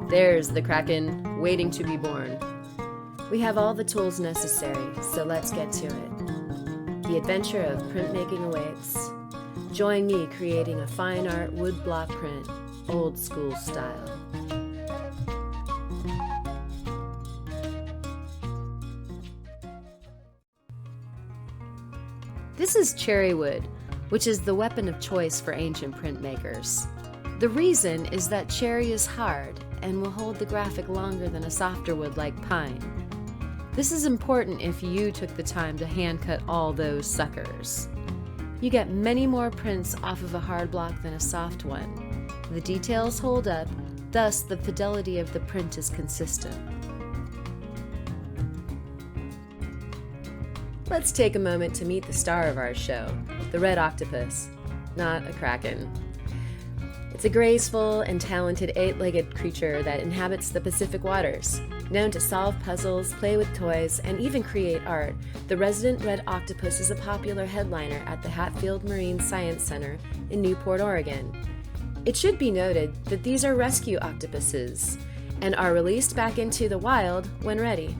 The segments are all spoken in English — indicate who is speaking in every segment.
Speaker 1: There's the Kraken, waiting to be born. We have all the tools necessary, so let's get to it. The adventure of printmaking awaits. Join me creating a fine art wood block print, old school style. This is cherry wood, which is the weapon of choice for ancient printmakers. The reason is that cherry is hard and will hold the graphic longer than a softer wood like pine. This is important if you took the time to hand cut all those suckers. You get many more prints off of a hard block than a soft one. The details hold up, thus the fidelity of the print is consistent. Let's take a moment to meet the star of our show, the Red Octopus, not a kraken. It's a graceful and talented eight-legged creature that inhabits the Pacific waters. Known to solve puzzles, play with toys, and even create art, the resident Red Octopus is a popular headliner at the Hatfield Marine Science Center in Newport, Oregon. It should be noted that these are rescue octopuses and are released back into the wild when ready.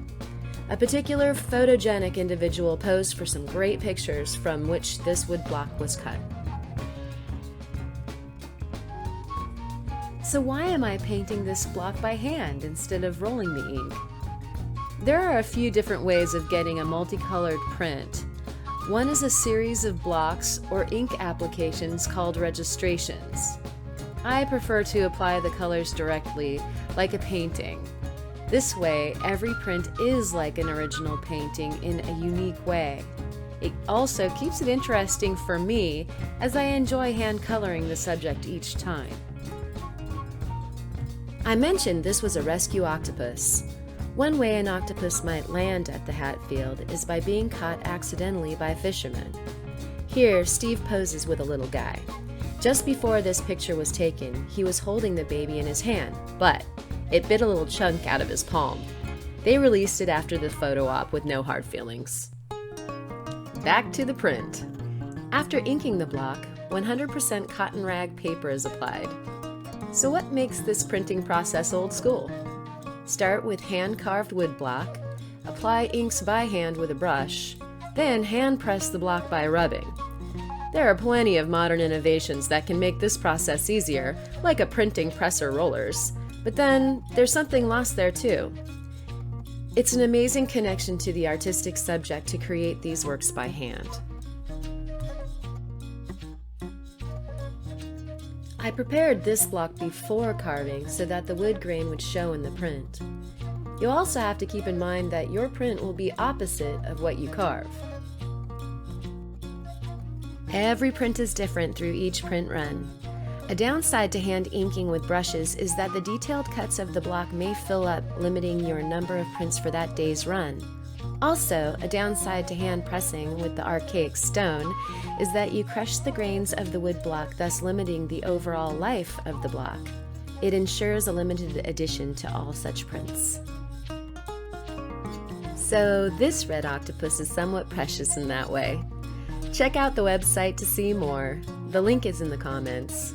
Speaker 1: A particular photogenic individual posed for some great pictures from which this woodblock was cut. So why am I painting this block by hand instead of rolling the ink? There are a few different ways of getting a multicolored print. One is a series of blocks or ink applications called registrations. I prefer to apply the colors directly, like a painting. This way, every print is like an original painting in a unique way. It also keeps it interesting for me, as I enjoy hand coloring the subject each time. I mentioned this was a rescue octopus. One way an octopus might land at the Hatfield is by being caught accidentally by fishermen. Here, Steve poses with a little guy. Just before this picture was taken, he was holding the baby in his hand, but it bit a little chunk out of his palm. They released it after the photo op with no hard feelings. Back to the print. After inking the block, 100% cotton rag paper is applied. So what makes this printing process old school? Start with hand-carved wood block, apply inks by hand with a brush, then hand press the block by rubbing. There are plenty of modern innovations that can make this process easier, like a printing press or rollers. But then, there's something lost there too. It's an amazing connection to the artistic subject to create these works by hand. I prepared this block before carving so that the wood grain would show in the print. You'll also have to keep in mind that your print will be opposite of what you carve. Every print is different through each print run. A downside to hand inking with brushes is that the detailed cuts of the block may fill up, limiting your number of prints for that day's run. Also, a downside to hand pressing with the archaic stone is that you crush the grains of the wood block, thus limiting the overall life of the block. It ensures a limited edition to all such prints. So this Red Octopus is somewhat precious in that way. Check out the website to see more. The link is in the comments.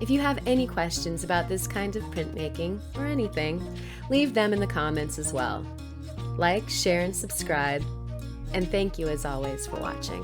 Speaker 1: If you have any questions about this kind of printmaking or anything, leave them in the comments as well. Like, share, and subscribe. And thank you as always for watching.